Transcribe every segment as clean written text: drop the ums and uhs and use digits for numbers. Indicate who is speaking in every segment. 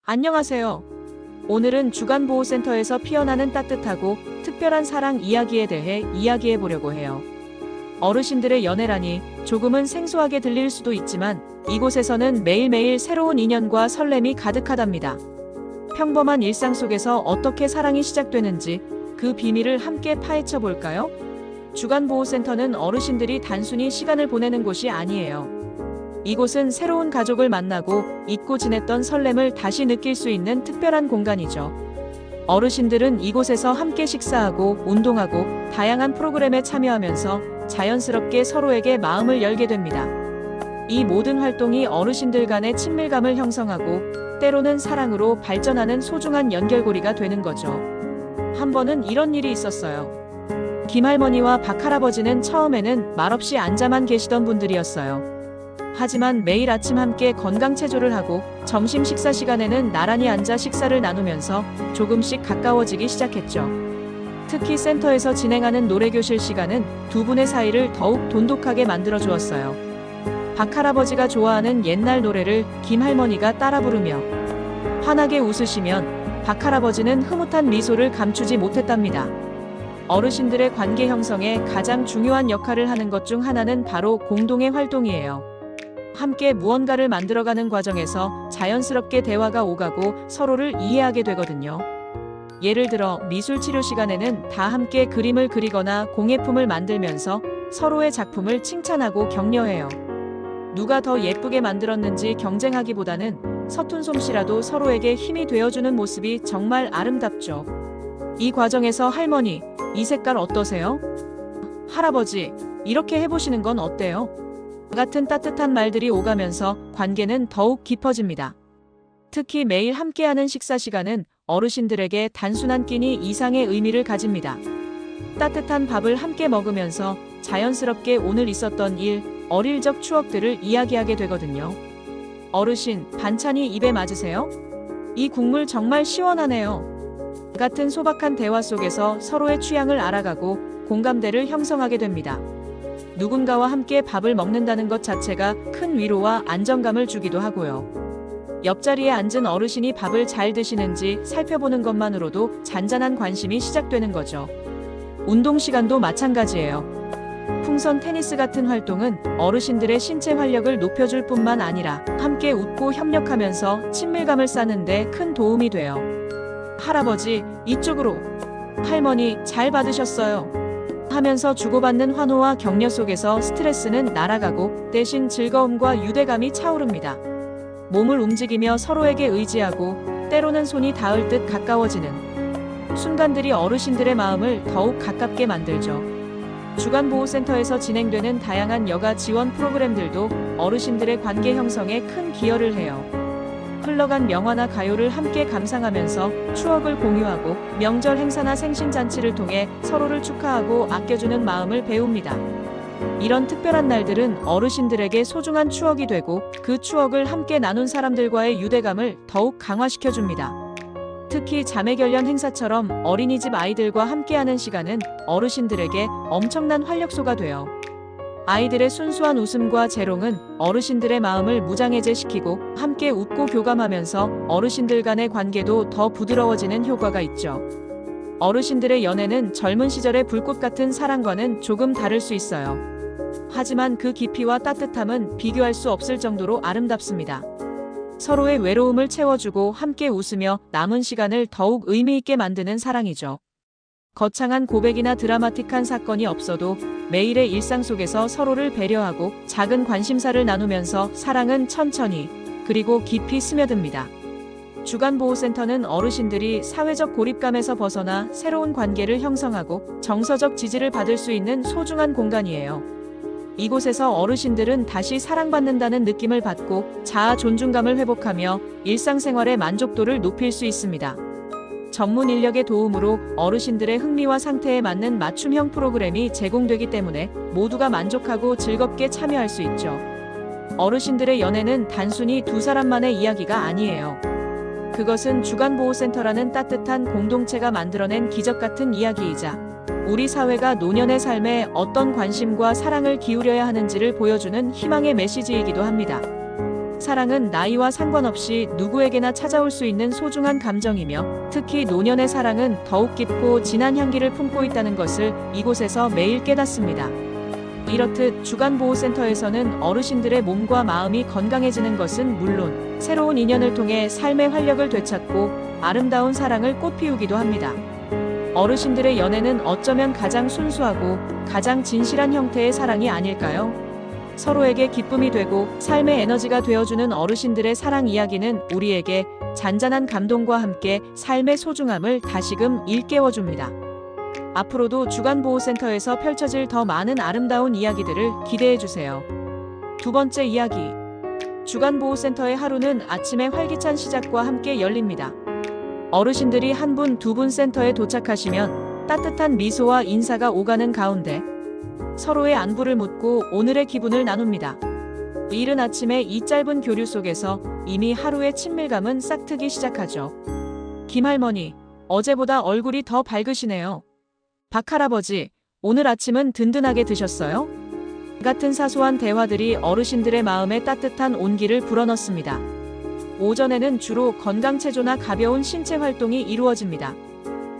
Speaker 1: 안녕하세요. 오늘은 주간보호센터에서 피어나는 따뜻하고 특별한 사랑 이야기에 대해 이야기해 보려고 해요. 어르신들의 연애라니 조금은 생소하게 들릴 수도 있지만 이곳에서는 매일매일 새로운 인연과 설렘이 가득하답니다. 평범한 일상 속에서 어떻게 사랑이 시작되는지 그 비밀을 함께 파헤쳐 볼까요? 주간보호센터는 어르신들이 단순히 시간을 보내는 곳이 아니에요. 이곳은 새로운 가족을 만나고 잊고 지냈던 설렘을 다시 느낄 수 있는 특별한 공간이죠. 어르신들은 이곳에서 함께 식사하고 운동하고 다양한 프로그램에 참여하면서 자연스럽게 서로에게 마음을 열게 됩니다. 이 모든 활동이 어르신들 간의 친밀감을 형성하고 때로는 사랑으로 발전하는 소중한 연결고리가 되는 거죠. 한 번은 이런 일이 있었어요. 김할머니와 박할아버지는 처음에는 말없이 앉아만 계시던 분들이었어요. 하지만 매일 아침 함께 건강체조를 하고 점심 식사 시간에는 나란히 앉아 식사를 나누면서 조금씩 가까워지기 시작했죠. 특히 센터에서 진행하는 노래교실 시간은 두 분의 사이를 더욱 돈독하게 만들어 주었어요. 박할아버지가 좋아하는 옛날 노래를 김할머니가 따라 부르며 환하게 웃으시면 박할아버지는 흐뭇한 미소를 감추지 못했답니다. 어르신들의 관계 형성에 가장 중요한 역할을 하는 것 중 하나는 바로 공동의 활동이에요. 함께 무언가를 만들어가는 과정에서 자연스럽게 대화가 오가고 서로를 이해하게 되거든요. 예를 들어 미술 치료 시간에는 다 함께 그림을 그리거나 공예품을 만들면서 서로의 작품을 칭찬하고 격려해요. 누가 더 예쁘게 만들었는지 경쟁하기보다는 서툰 솜씨라도 서로에게 힘이 되어주는 모습이 정말 아름답죠. 이 과정에서 할머니, 이 색깔 어떠세요? 할아버지, 이렇게 해보시는 건 어때요? 같은 따뜻한 말들이 오가면서 관계는 더욱 깊어집니다. 특히 매일 함께하는 식사 시간은 어르신들에게 단순한 끼니 이상의 의미를 가집니다. 따뜻한 밥을 함께 먹으면서 자연스럽게 오늘 있었던 일, 어릴 적 추억들을 이야기하게 되거든요. 어르신, 반찬이 입에 맞으세요? 이 국물 정말 시원하네요. 같은 소박한 대화 속에서 서로의 취향을 알아가고 공감대를 형성하게 됩니다. 누군가와 함께 밥을 먹는다는 것 자체가 큰 위로와 안정감을 주기도 하고요. 옆자리에 앉은 어르신이 밥을 잘 드시는지 살펴보는 것만으로도 잔잔한 관심이 시작되는 거죠. 운동 시간도 마찬가지예요. 풍선 테니스 같은 활동은 어르신들의 신체 활력을 높여줄 뿐만 아니라 함께 웃고 협력하면서 친밀감을 쌓는데 큰 도움이 돼요. 할아버지, 이쪽으로. 할머니, 잘 받으셨어요. 하면서 주고받는 환호와 격려 속에서 스트레스는 날아가고 대신 즐거움과 유대감이 차오릅니다. 몸을 움직이며 서로에게 의지하고 때로는 손이 닿을 듯 가까워지는 순간들이 어르신들의 마음을 더욱 가깝게 만들죠. 주간보호센터에서 진행되는 다양한 여가 지원 프로그램들도 어르신들의 관계 형성에 큰 기여를 해요. 흘러간 명화나 가요를 함께 감상하면서 추억을 공유하고 명절 행사나 생신잔치를 통해 서로를 축하하고 아껴주는 마음을 배웁니다. 이런 특별한 날들은 어르신들에게 소중한 추억이 되고 그 추억을 함께 나눈 사람들과의 유대감을 더욱 강화시켜줍니다. 특히 자매결연 행사처럼 어린이집 아이들과 함께하는 시간은 어르신들에게 엄청난 활력소가 돼요. 아이들의 순수한 웃음과 재롱은 어르신들의 마음을 무장해제시키고 함께 웃고 교감하면서 어르신들 간의 관계도 더 부드러워지는 효과가 있죠. 어르신들의 연애는 젊은 시절의 불꽃 같은 사랑과는 조금 다를 수 있어요. 하지만 그 깊이와 따뜻함은 비교할 수 없을 정도로 아름답습니다. 서로의 외로움을 채워주고 함께 웃으며 남은 시간을 더욱 의미 있게 만드는 사랑이죠. 거창한 고백이나 드라마틱한 사건이 없어도 매일의 일상 속에서 서로를 배려하고 작은 관심사를 나누면서 사랑은 천천히 그리고 깊이 스며듭니다. 주간보호센터는 어르신들이 사회적 고립감에서 벗어나 새로운 관계를 형성하고 정서적 지지를 받을 수 있는 소중한 공간이에요. 이곳에서 어르신들은 다시 사랑받는다는 느낌을 받고 자아 존중감을 회복하며 일상생활의 만족도를 높일 수 있습니다. 전문 인력의 도움으로 어르신들의 흥미와 상태에 맞는 맞춤형 프로그램이 제공되기 때문에 모두가 만족하고 즐겁게 참여할 수 있죠. 어르신들의 연애는 단순히 두 사람만의 이야기가 아니에요. 그것은 주간보호센터라는 따뜻한 공동체가 만들어낸 기적 같은 이야기이자 우리 사회가 노년의 삶에 어떤 관심과 사랑을 기울여야 하는지를 보여주는 희망의 메시지이기도 합니다. 사랑은 나이와 상관없이 누구에게나 찾아올 수 있는 소중한 감정이며 특히 노년의 사랑은 더욱 깊고 진한 향기를 품고 있다는 것을 이곳에서 매일 깨닫습니다. 이렇듯 주간보호센터에서는 어르신들의 몸과 마음이 건강해지는 것은 물론 새로운 인연을 통해 삶의 활력을 되찾고 아름다운 사랑을 꽃피우기도 합니다. 어르신들의 연애는 어쩌면 가장 순수하고 가장 진실한 형태의 사랑이 아닐까요? 서로에게 기쁨이 되고 삶의 에너지가 되어주는 어르신들의 사랑 이야기는 우리에게 잔잔한 감동과 함께 삶의 소중함을 다시금 일깨워줍니다. 앞으로도 주간보호센터에서 펼쳐질 더 많은 아름다운 이야기들을 기대해주세요. 두 번째 이야기. 주간보호센터의 하루는 아침의 활기찬 시작과 함께 열립니다. 어르신들이 한 분, 두 분 센터에 도착하시면 따뜻한 미소와 인사가 오가는 가운데 서로의 안부를 묻고 오늘의 기분을 나눕니다. 이른 아침에 이 짧은 교류 속에서 이미 하루의 친밀감은 싹트기 시작하죠. 김할머니, 어제보다 얼굴이 더 밝으시네요. 박할아버지, 오늘 아침은 든든하게 드셨어요? 같은 사소한 대화들이 어르신들의 마음에 따뜻한 온기를 불어넣습니다. 오전에는 주로 건강체조나 가벼운 신체 활동이 이루어집니다.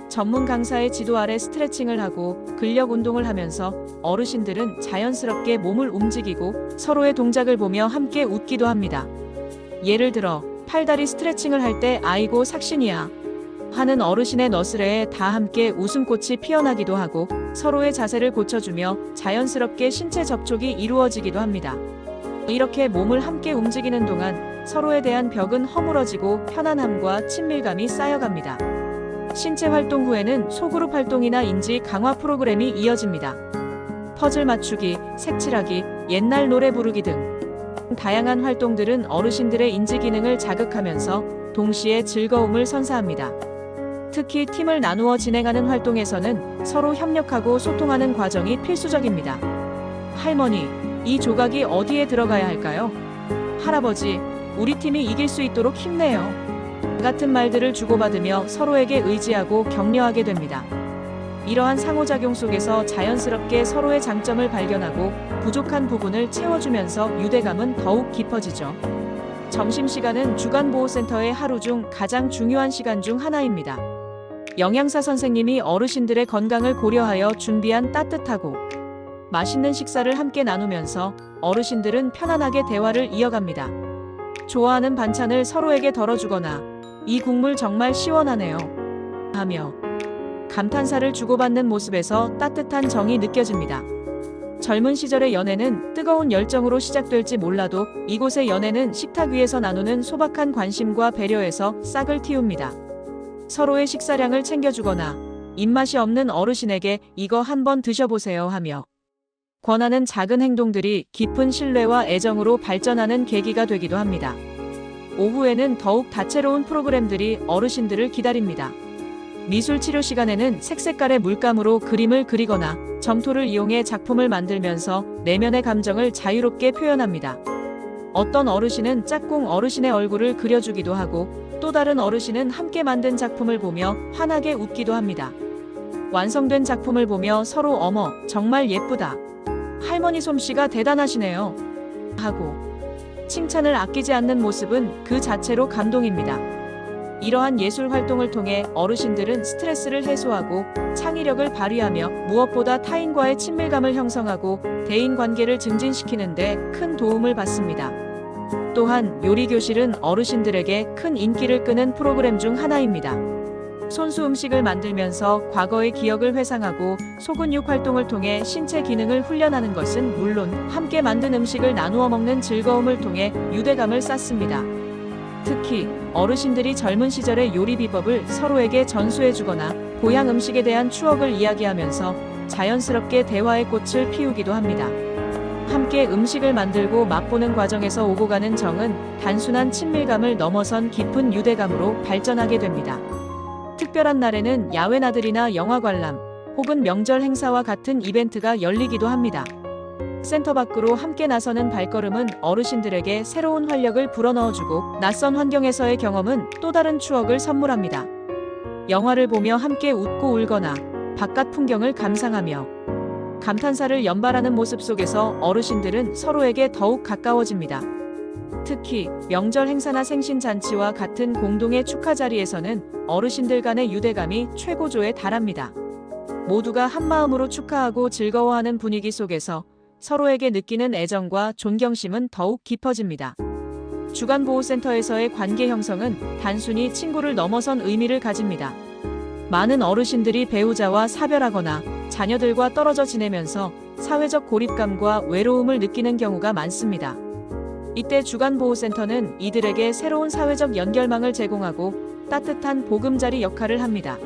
Speaker 1: 전문 강사의 지도 아래 스트레칭을 하고 근력 운동을 하면서 어르신들은 자연스럽게 몸을 움직이고 서로의 동작을 보며 함께 웃기도 합니다. 예를 들어 팔다리 스트레칭을 할 때 아이고 삭신이야 하는 어르신의 너스레에 다 함께 웃음꽃이 피어나기도 하고 서로의 자세를 고쳐주며 자연스럽게 신체 접촉이 이루어지기도 합니다. 이렇게 몸을 함께 움직이는 동안 서로에 대한 벽은 허물어지고 편안함과 친밀감이 쌓여갑니다. 신체 활동 후에는 소그룹 활동이나 인지 강화 프로그램이 이어집니다. 퍼즐 맞추기, 색칠하기, 옛날 노래 부르기 등 다양한 활동들은 어르신들의 인지 기능을 자극하면서 동시에 즐거움을 선사합니다. 특히 팀을 나누어 진행하는 활동에서는 서로 협력하고 소통하는 과정이 필수적입니다. 할머니, 이 조각이 어디에 들어가야 할까요? 할아버지, 우리 팀이 이길 수 있도록 힘내요. 같은 말들을 주고받으며 서로에게 의지하고 격려하게 됩니다. 이러한 상호작용 속에서 자연스럽게 서로의 장점을 발견하고 부족한 부분을 채워주면서 유대감은 더욱 깊어지죠. 점심시간은 주간보호센터의 하루 중 가장 중요한 시간 중 하나입니다. 영양사 선생님이 어르신들의 건강을 고려하여 준비한 따뜻하고 맛있는 식사를 함께 나누면서 어르신들은 편안하게 대화를 이어갑니다. 좋아하는 반찬을 서로에게 덜어주거나 이 국물 정말 시원하네요 하며 감탄사를 주고받는 모습에서 따뜻한 정이 느껴집니다. 젊은 시절의 연애는 뜨거운 열정으로 시작될지 몰라도 이곳의 연애는 식탁 위에서 나누는 소박한 관심과 배려에서 싹을 틔웁니다. 서로의 식사량을 챙겨주거나 입맛이 없는 어르신에게 이거 한번 드셔보세요 하며 권하는 작은 행동들이 깊은 신뢰와 애정으로 발전하는 계기가 되기도 합니다. 오후에는 더욱 다채로운 프로그램들이 어르신들을 기다립니다. 미술 치료 시간에는 색색깔의 물감으로 그림을 그리거나 점토를 이용해 작품을 만들면서 내면의 감정을 자유롭게 표현합니다. 어떤 어르신은 짝꿍 어르신의 얼굴을 그려주기도 하고 또 다른 어르신은 함께 만든 작품을 보며 환하게 웃기도 합니다. 완성된 작품을 보며 서로 어머, 정말 예쁘다. 할머니 솜씨가 대단하시네요. 하고 칭찬을 아끼지 않는 모습은 그 자체로 감동입니다. 이러한 예술 활동을 통해 어르신들은 스트레스를 해소하고 창의력을 발휘하며 무엇보다 타인과의 친밀감을 형성하고 대인 관계를 증진시키는 데 큰 도움을 받습니다. 또한 요리교실은 어르신들에게 큰 인기를 끄는 프로그램 중 하나입니다. 손수 음식을 만들면서 과거의 기억을 회상하고 소근육 활동을 통해 신체 기능을 훈련하는 것은 물론 함께 만든 음식을 나누어 먹는 즐거움을 통해 유대감을 쌓습니다. 특히 어르신들이 젊은 시절의 요리 비법을 서로에게 전수해주거나 고향 음식에 대한 추억을 이야기하면서 자연스럽게 대화의 꽃을 피우기도 합니다. 함께 음식을 만들고 맛보는 과정에서 오고 가는 정은 단순한 친밀감을 넘어선 깊은 유대감으로 발전하게 됩니다. 특별한 날에는 야외 나들이나 영화 관람, 혹은 명절 행사와 같은 이벤트가 열리기도 합니다. 센터 밖으로 함께 나서는 발걸음은 어르신들에게 새로운 활력을 불어넣어주고 낯선 환경에서의 경험은 또 다른 추억을 선물합니다. 영화를 보며 함께 웃고 울거나 바깥 풍경을 감상하며 감탄사를 연발하는 모습 속에서 어르신들은 서로에게 더욱 가까워집니다. 특히 명절 행사나 생신잔치와 같은 공동의 축하 자리에서는 어르신들 간의 유대감이 최고조에 달합니다. 모두가 한마음으로 축하하고 즐거워하는 분위기 속에서 서로에게 느끼는 애정과 존경심은 더욱 깊어집니다. 주간보호센터에서의 관계 형성은 단순히 친구를 넘어선 의미를 가집니다. 많은 어르신들이 배우자와 사별하거나 자녀들과 떨어져 지내면서 사회적 고립감과 외로움을 느끼는 경우가 많습니다. 이때 주간보호센터는 이들에게 새로운 사회적 연결망을 제공하고 따뜻한 보금자리 역할을 합니다.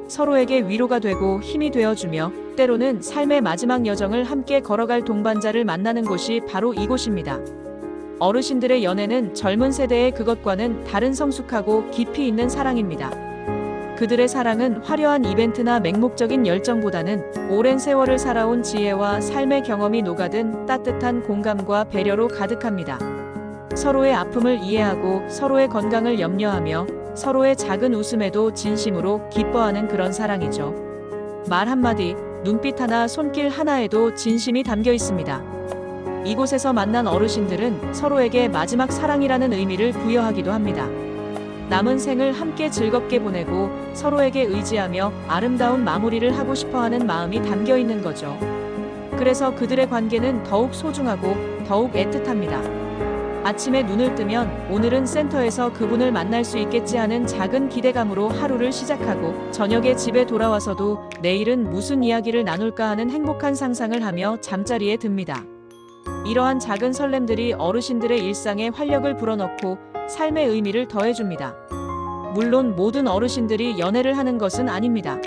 Speaker 1: 서로에게 위로가 되고 힘이 되어주며 때로는 삶의 마지막 여정을 함께 걸어갈 동반자를 만나는 곳이 바로 이곳입니다. 어르신들의 연애는 젊은 세대의 그것과는 다른 성숙하고 깊이 있는 사랑입니다. 그들의 사랑은 화려한 이벤트나 맹목적인 열정보다는 오랜 세월을 살아온 지혜와 삶의 경험이 녹아든 따뜻한 공감과 배려로 가득합니다. 서로의 아픔을 이해하고 서로의 건강을 염려하며 서로의 작은 웃음에도 진심으로 기뻐하는 그런 사랑이죠. 말 한마디, 눈빛 하나, 손길 하나에도 진심이 담겨 있습니다. 이곳에서 만난 어르신들은 서로에게 마지막 사랑이라는 의미를 부여하기도 합니다. 남은 생을 함께 즐겁게 보내고 서로에게 의지하며 아름다운 마무리를 하고 싶어하는 마음이 담겨 있는 거죠. 그래서 그들의 관계는 더욱 소중하고 더욱 애틋합니다. 아침에 눈을 뜨면 오늘은 센터에서 그분을 만날 수 있겠지 하는 작은 기대감으로 하루를 시작하고 저녁에 집에 돌아와서도 내일은 무슨 이야기를 나눌까 하는 행복한 상상을 하며 잠자리에 듭니다. 이러한 작은 설렘들이 어르신들의 일상에 활력을 불어넣고 삶의 의미를 더해줍니다. 물론 모든 어르신들이 연애를 하는 것은 아닙니다.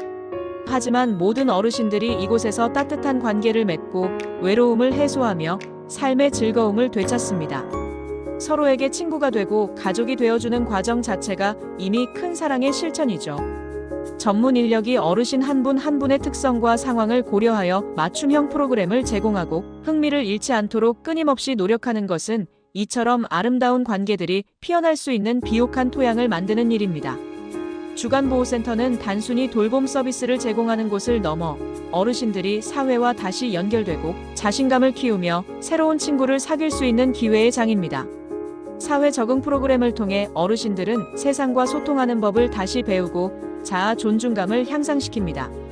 Speaker 1: 하지만 모든 어르신들이 이곳에서 따뜻한 관계를 맺고 외로움을 해소하며 삶의 즐거움을 되찾습니다. 서로에게 친구가 되고 가족이 되어주는 과정 자체가 이미 큰 사랑의 실천이죠. 전문 인력이 어르신 한 분 한 분의 특성과 상황을 고려하여 맞춤형 프로그램을 제공하고 흥미를 잃지 않도록 끊임없이 노력하는 것은 이처럼 아름다운 관계들이 피어날 수 있는 비옥한 토양을 만드는 일입니다. 주간보호센터는 단순히 돌봄 서비스를 제공하는 곳을 넘어 어르신들이 사회와 다시 연결되고 자신감을 키우며 새로운 친구를 사귈 수 있는 기회의 장입니다. 사회 적응 프로그램을 통해 어르신들은 세상과 소통하는 법을 다시 배우고 자아 존중감을 향상시킵니다.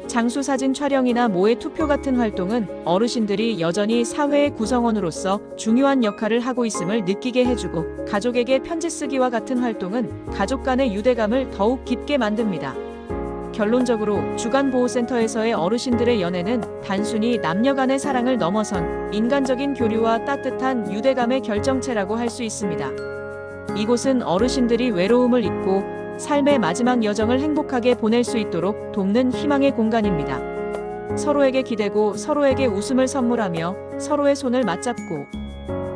Speaker 1: 장수 사진 촬영이나 모의 투표 같은 활동은 어르신들이 여전히 사회의 구성원으로서 중요한 역할을 하고 있음을 느끼게 해주고, 가족에게 편지 쓰기와 같은 활동은 가족 간의 유대감을 더욱 깊게 만듭니다. 결론적으로 주간보호센터에서의 어르신들의 연애는 단순히 남녀 간의 사랑을 넘어선 인간적인 교류와 따뜻한 유대감의 결정체라고 할 수 있습니다. 이곳은 어르신들이 외로움을 잊고 삶의 마지막 여정을 행복하게 보낼 수 있도록 돕는 희망의 공간입니다. 서로에게 기대고 서로에게 웃음을 선물하며 서로의 손을 맞잡고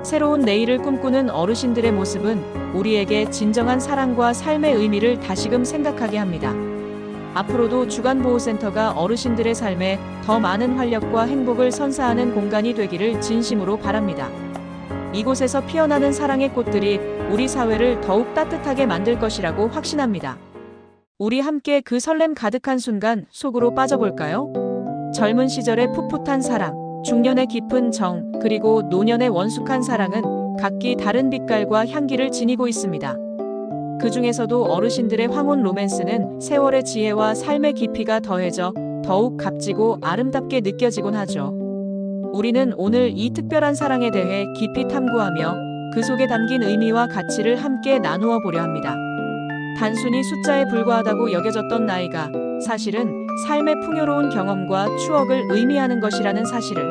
Speaker 1: 새로운 내일을 꿈꾸는 어르신들의 모습은 우리에게 진정한 사랑과 삶의 의미를 다시금 생각하게 합니다. 앞으로도 주간보호센터가 어르신들의 삶에 더 많은 활력과 행복을 선사하는 공간이 되기를 진심으로 바랍니다. 이곳에서 피어나는 사랑의 꽃들이 우리 사회를 더욱 따뜻하게 만들 것이라고 확신합니다. 우리 함께 그 설렘 가득한 순간 속으로 빠져볼까요? 젊은 시절의 풋풋한 사랑, 중년의 깊은 정, 그리고 노년의 원숙한 사랑은 각기 다른 빛깔과 향기를 지니고 있습니다. 그 중에서도 어르신들의 황혼 로맨스는 세월의 지혜와 삶의 깊이가 더해져 더욱 값지고 아름답게 느껴지곤 하죠. 우리는 오늘 이 특별한 사랑에 대해 깊이 탐구하며 그 속에 담긴 의미와 가치를 함께 나누어 보려 합니다. 단순히 숫자에 불과하다고 여겨졌던 나이가 사실은 삶의 풍요로운 경험과 추억을 의미하는 것이라는 사실을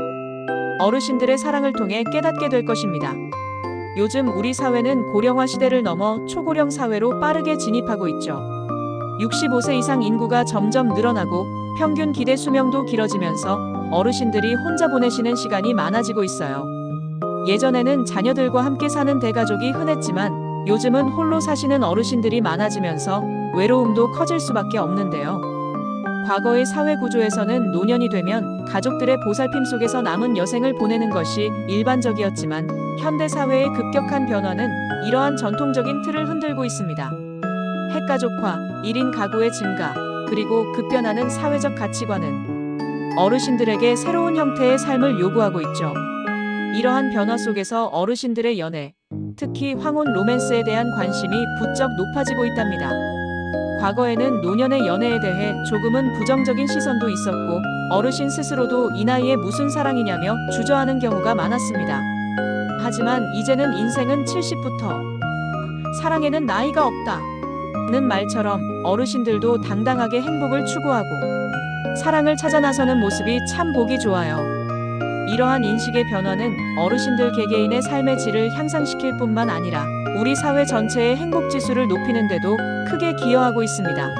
Speaker 1: 어르신들의 사랑을 통해 깨닫게 될 것입니다. 요즘 우리 사회는 고령화 시대를 넘어 초고령 사회로 빠르게 진입하고 있죠. 65세 이상 인구가 점점 늘어나고 평균 기대 수명도 길어지면서 어르신들이 혼자 보내시는 시간이 많아지고 있어요. 예전에는 자녀들과 함께 사는 대가족이 흔했지만 요즘은 홀로 사시는 어르신들이 많아지면서 외로움도 커질 수밖에 없는데요. 과거의 사회 구조에서는 노년이 되면 가족들의 보살핌 속에서 남은 여생을 보내는 것이 일반적이었지만 현대 사회의 급격한 변화는 이러한 전통적인 틀을 흔들고 있습니다. 핵가족화, 1인 가구의 증가, 그리고 급변하는 사회적 가치관은 어르신들에게 새로운 형태의 삶을 요구하고 있죠. 이러한 변화 속에서 어르신들의 연애, 특히 황혼 로맨스에 대한 관심이 부쩍 높아지고 있답니다. 과거에는 노년의 연애에 대해 조금은 부정적인 시선도 있었고 어르신 스스로도 이 나이에 무슨 사랑이냐며 주저하는 경우가 많았습니다. 하지만 이제는 인생은 70부터 사랑에는 나이가 없다 는 말처럼 어르신들도 당당하게 행복을 추구하고 사랑을 찾아 나서는 모습이 참 보기 좋아요. 이러한 인식의 변화는 어르신들 개개인의 삶의 질을 향상시킬 뿐만 아니라 우리 사회 전체의 행복 지수를 높이는 데도 크게 기여하고 있습니다.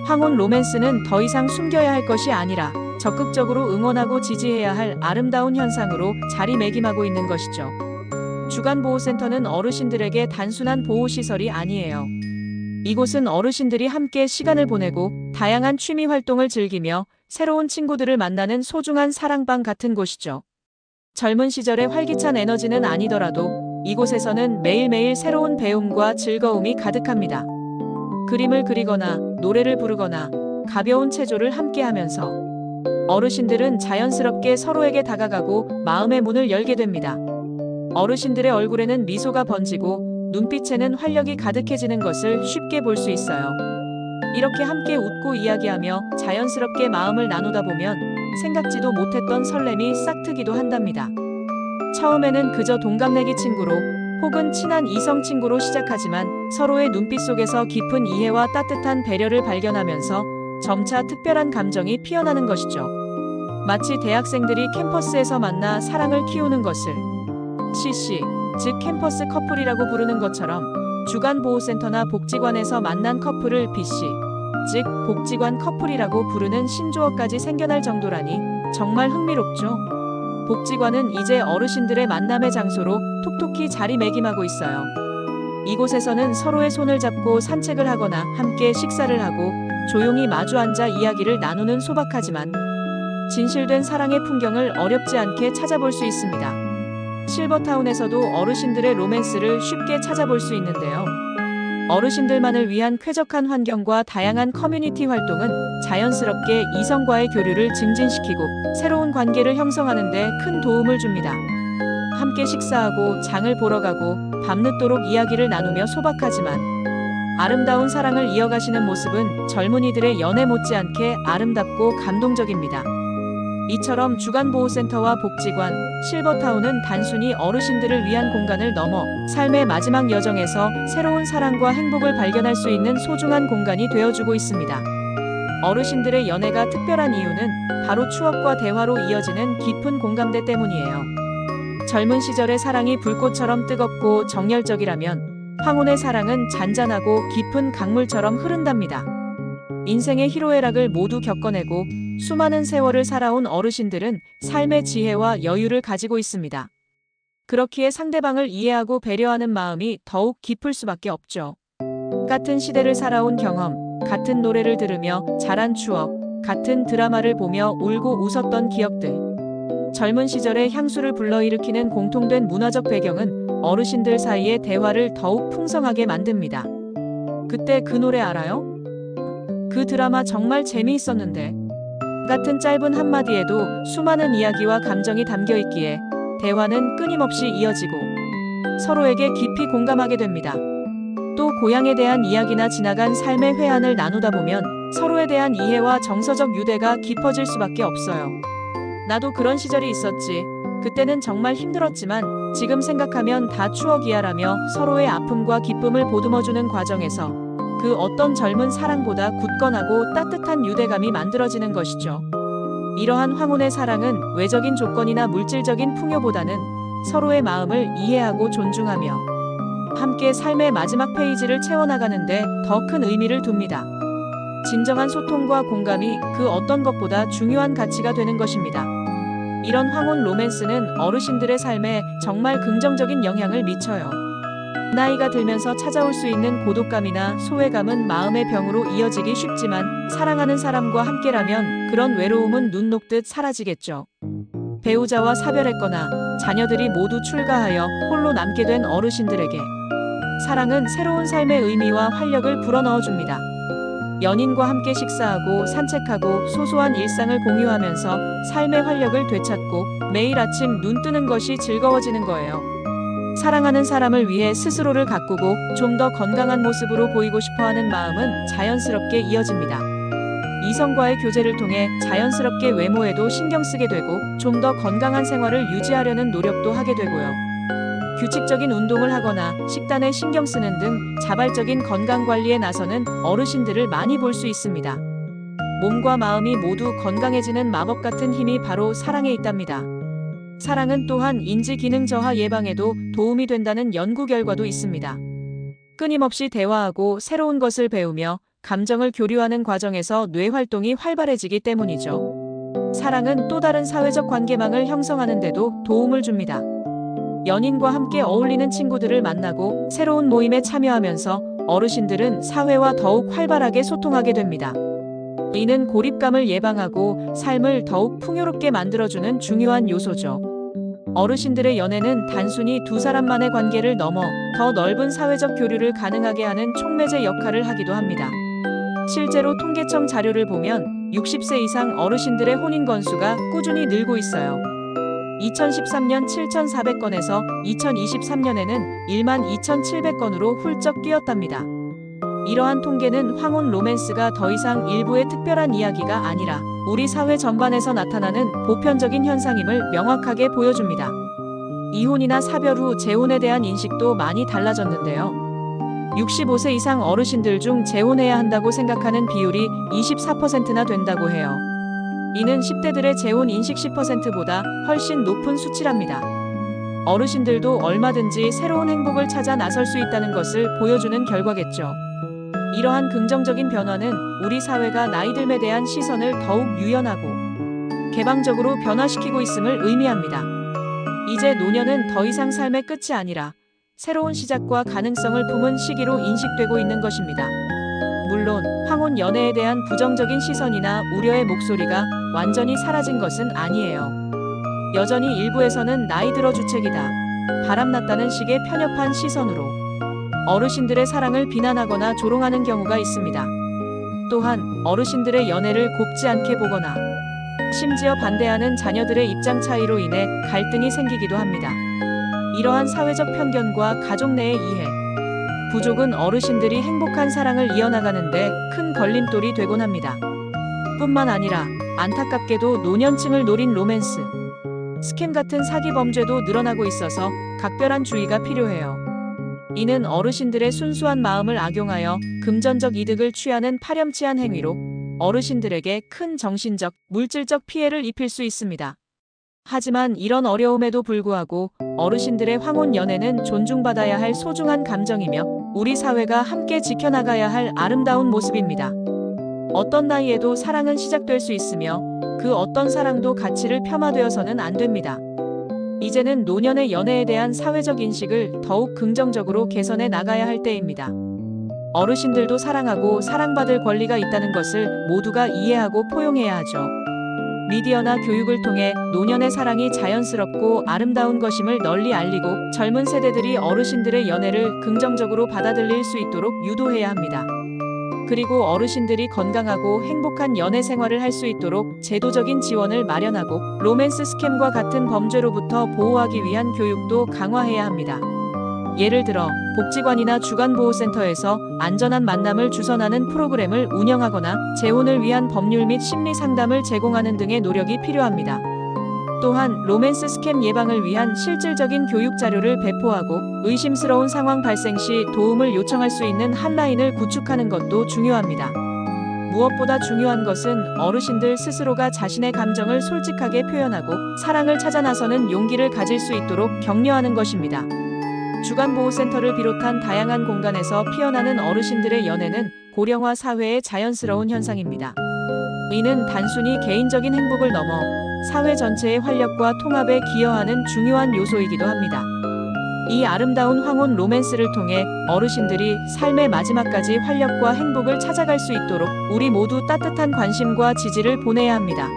Speaker 1: 황혼 로맨스는 더 이상 숨겨야 할 것이 아니라 적극적으로 응원하고 지지해야 할 아름다운 현상으로 자리매김하고 있는 것이죠. 주간보호센터는 어르신들에게 단순한 보호시설이 아니에요. 이곳은 어르신들이 함께 시간을 보내고 다양한 취미 활동을 즐기며 새로운 친구들을 만나는 소중한 사랑방 같은 곳이죠. 젊은 시절의 활기찬 에너지는 아니더라도 이곳에서는 매일매일 새로운 배움과 즐거움이 가득합니다. 그림을 그리거나 노래를 부르거나 가벼운 체조를 함께 하면서 어르신들은 자연스럽게 서로에게 다가가고 마음의 문을 열게 됩니다. 어르신들의 얼굴에는 미소가 번지고 눈빛에는 활력이 가득해지는 것을 쉽게 볼 수 있어요. 이렇게 함께 웃고 이야기하며 자연스럽게 마음을 나누다 보면 생각지도 못했던 설렘이 싹트기도 한답니다. 처음에는 그저 동갑내기 친구로 혹은 친한 이성 친구로 시작하지만 서로의 눈빛 속에서 깊은 이해와 따뜻한 배려를 발견하면서 점차 특별한 감정이 피어나는 것이죠. 마치 대학생들이 캠퍼스에서 만나 사랑을 키우는 것을 CC, 즉 캠퍼스 커플이라고 부르는 것처럼 주간보호센터나 복지관에서 만난 커플을 BC, 즉 복지관 커플이라고 부르는 신조어까지 생겨날 정도라니 정말 흥미롭죠. 복지관은 이제 어르신들의 만남의 장소로 톡톡히 자리매김하고 있어요. 이곳에서는 서로의 손을 잡고 산책을 하거나 함께 식사를 하고 조용히 마주 앉아 이야기를 나누는 소박하지만 진실된 사랑의 풍경을 어렵지 않게 찾아볼 수 있습니다. 실버타운에서도 어르신들의 로맨스를 쉽게 찾아볼 수 있는데요. 어르신들만을 위한 쾌적한 환경과 다양한 커뮤니티 활동은 자연스럽게 이성과의 교류를 증진시키고 새로운 관계를 형성하는 데 큰 도움을 줍니다. 함께 식사하고 장을 보러 가고 밤늦도록 이야기를 나누며 소박하지만 아름다운 사랑을 이어가시는 모습은 젊은이들의 연애 못지않게 아름답고 감동적입니다. 이처럼 주간보호센터와 복지관, 실버타운은 단순히 어르신들을 위한 공간을 넘어 삶의 마지막 여정에서 새로운 사랑과 행복을 발견할 수 있는 소중한 공간이 되어주고 있습니다. 어르신들의 연애가 특별한 이유는 바로 추억과 대화로 이어지는 깊은 공감대 때문이에요. 젊은 시절의 사랑이 불꽃처럼 뜨겁고 정열적이라면 황혼의 사랑은 잔잔하고 깊은 강물처럼 흐른답니다. 인생의 희로애락을 모두 겪어내고 수많은 세월을 살아온 어르신들은 삶의 지혜와 여유를 가지고 있습니다. 그렇기에 상대방을 이해하고 배려하는 마음이 더욱 깊을 수밖에 없죠. 같은 시대를 살아온 경험, 같은 노래를 들으며 자란 추억, 같은 드라마를 보며 울고 웃었던 기억들. 젊은 시절의 향수를 불러일으키는 공통된 문화적 배경은 어르신들 사이의 대화를 더욱 풍성하게 만듭니다. 그때 그 노래 알아요? 그 드라마 정말 재미있었는데. 같은 짧은 한마디에도 수많은 이야기와 감정이 담겨 있기에 대화는 끊임없이 이어지고 서로에게 깊이 공감하게 됩니다. 또 고향에 대한 이야기나 지나간 삶의 회한을 나누다 보면 서로에 대한 이해와 정서적 유대가 깊어질 수밖에 없어요. 나도 그런 시절이 있었지. 그때는 정말 힘들었지만 지금 생각하면 다 추억이야라며 서로의 아픔과 기쁨을 보듬어주는 과정에서 그 어떤 젊은 사랑보다 굳건하고 따뜻한 유대감이 만들어지는 것이죠. 이러한 황혼의 사랑은 외적인 조건이나 물질적인 풍요보다는 서로의 마음을 이해하고 존중하며 함께 삶의 마지막 페이지를 채워나가는데 더 큰 의미를 둡니다. 진정한 소통과 공감이 그 어떤 것보다 중요한 가치가 되는 것입니다. 이런 황혼 로맨스는 어르신들의 삶에 정말 긍정적인 영향을 미쳐요. 나이가 들면서 찾아올 수 있는 고독감이나 소외감은 마음의 병으로 이어지기 쉽지만 사랑하는 사람과 함께라면 그런 외로움은 눈 녹듯 사라지겠죠. 배우자와 사별했거나 자녀들이 모두 출가하여 홀로 남게 된 어르신들에게 사랑은 새로운 삶의 의미와 활력을 불어넣어줍니다. 연인과 함께 식사하고 산책하고 소소한 일상을 공유하면서 삶의 활력을 되찾고 매일 아침 눈 뜨는 것이 즐거워지는 거예요. 사랑하는 사람을 위해 스스로를 가꾸고 좀 더 건강한 모습으로 보이고 싶어하는 마음은 자연스럽게 이어집니다. 이성과의 교제를 통해 자연스럽게 외모에도 신경 쓰게 되고 좀 더 건강한 생활을 유지하려는 노력도 하게 되고요. 규칙적인 운동을 하거나 식단에 신경 쓰는 등 자발적인 건강 관리에 나서는 어르신들을 많이 볼 수 있습니다. 몸과 마음이 모두 건강해지는 마법 같은 힘이 바로 사랑에 있답니다. 사랑은 또한 인지 기능 저하 예방에도 도움이 된다는 연구 결과도 있습니다. 끊임없이 대화하고 새로운 것을 배우며 감정을 교류하는 과정에서 뇌 활동이 활발해지기 때문이죠. 사랑은 또 다른 사회적 관계망을 형성하는 데도 도움을 줍니다. 연인과 함께 어울리는 친구들을 만나고 새로운 모임에 참여하면서 어르신들은 사회와 더욱 활발하게 소통하게 됩니다. 이는 고립감을 예방하고 삶을 더욱 풍요롭게 만들어주는 중요한 요소죠. 어르신들의 연애는 단순히 두 사람만의 관계를 넘어 더 넓은 사회적 교류를 가능하게 하는 촉매제 역할을 하기도 합니다. 실제로 통계청 자료를 보면 60세 이상 어르신들의 혼인 건수가 꾸준히 늘고 있어요. 2013년 7,400건에서 2023년에는 12,700건으로 훌쩍 뛰었답니다. 이러한 통계는 황혼 로맨스가 더 이상 일부의 특별한 이야기가 아니라 우리 사회 전반에서 나타나는 보편적인 현상임을 명확하게 보여줍니다. 이혼이나 사별 후 재혼에 대한 인식도 많이 달라졌는데요. 65세 이상 어르신들 중 재혼해야 한다고 생각하는 비율이 24%나 된다고 해요. 이는 10대들의 재혼 인식 10%보다 훨씬 높은 수치랍니다. 어르신들도 얼마든지 새로운 행복을 찾아 나설 수 있다는 것을 보여주는 결과겠죠. 이러한 긍정적인 변화는 우리 사회가 나이듦에 대한 시선을 더욱 유연하고 개방적으로 변화시키고 있음을 의미합니다. 이제 노년은 더 이상 삶의 끝이 아니라 새로운 시작과 가능성을 품은 시기로 인식되고 있는 것입니다. 물론 황혼 연애에 대한 부정적인 시선이나 우려의 목소리가 완전히 사라진 것은 아니에요. 여전히 일부에서는 나이 들어 주책이다, 바람났다는 식의 편협한 시선으로 어르신들의 사랑을 비난하거나 조롱하는 경우가 있습니다. 또한 어르신들의 연애를 곱지 않게 보거나 심지어 반대하는 자녀들의 입장 차이로 인해 갈등이 생기기도 합니다. 이러한 사회적 편견과 가족 내의 이해, 부족은 어르신들이 행복한 사랑을 이어나가는데 큰 걸림돌이 되곤 합니다. 뿐만 아니라 안타깝게도 노년층을 노린 로맨스, 스캠 같은 사기 범죄도 늘어나고 있어서 각별한 주의가 필요해요. 이는 어르신들의 순수한 마음을 악용하여 금전적 이득을 취하는 파렴치한 행위로 어르신들에게 큰 정신적, 물질적 피해를 입힐 수 있습니다. 하지만 이런 어려움에도 불구하고 어르신들의 황혼 연애는 존중받아야 할 소중한 감정이며 우리 사회가 함께 지켜나가야 할 아름다운 모습입니다. 어떤 나이에도 사랑은 시작될 수 있으며 그 어떤 사랑도 가치를 폄하되어서는 안 됩니다. 이제는 노년의 연애에 대한 사회적 인식을 더욱 긍정적으로 개선해 나가야 할 때입니다. 어르신들도 사랑하고 사랑받을 권리가 있다는 것을 모두가 이해하고 포용해야 하죠. 미디어나 교육을 통해 노년의 사랑이 자연스럽고 아름다운 것임을 널리 알리고 젊은 세대들이 어르신들의 연애를 긍정적으로 받아들일 수 있도록 유도해야 합니다. 그리고 어르신들이 건강하고 행복한 연애 생활을 할 수 있도록 제도적인 지원을 마련하고 로맨스 스캠과 같은 범죄로부터 보호하기 위한 교육도 강화해야 합니다. 예를 들어 복지관이나 주간보호센터에서 안전한 만남을 주선하는 프로그램을 운영하거나 재혼을 위한 법률 및 심리 상담을 제공하는 등의 노력이 필요합니다. 또한 로맨스 스캠 예방을 위한 실질적인 교육 자료를 배포하고 의심스러운 상황 발생 시 도움을 요청할 수 있는 핫라인을 구축하는 것도 중요합니다. 무엇보다 중요한 것은 어르신들 스스로가 자신의 감정을 솔직하게 표현하고 사랑을 찾아 나서는 용기를 가질 수 있도록 격려하는 것입니다. 주간보호센터를 비롯한 다양한 공간에서 피어나는 어르신들의 연애는 고령화 사회의 자연스러운 현상입니다. 이는 단순히 개인적인 행복을 넘어 사회 전체의 활력과 통합에 기여하는 중요한 요소이기도 합니다. 이 아름다운 황혼 로맨스를 통해 어르신들이 삶의 마지막까지 활력과 행복을 찾아갈 수 있도록 우리 모두 따뜻한 관심과 지지를 보내야 합니다.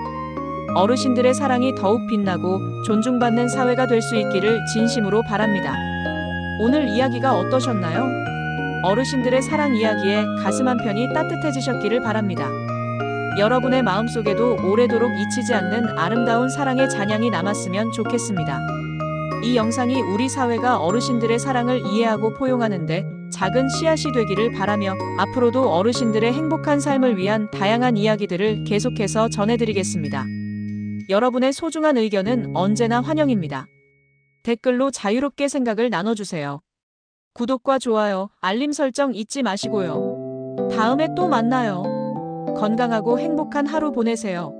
Speaker 1: 어르신들의 사랑이 더욱 빛나고 존중받는 사회가 될 수 있기를 진심으로 바랍니다. 오늘 이야기가 어떠셨나요? 어르신들의 사랑 이야기에 가슴 한편이 따뜻해지셨기를 바랍니다. 여러분의 마음속에도 오래도록 잊히지 않는 아름다운 사랑의 잔향이 남았으면 좋겠습니다. 이 영상이 우리 사회가 어르신들의 사랑을 이해하고 포용하는데 작은 씨앗이 되기를 바라며 앞으로도 어르신들의 행복한 삶을 위한 다양한 이야기들을 계속해서 전해드리겠습니다. 여러분의 소중한 의견은 언제나 환영입니다. 댓글로 자유롭게 생각을 나눠주세요. 구독과 좋아요, 알림 설정 잊지 마시고요. 다음에 또 만나요. 건강하고 행복한 하루 보내세요.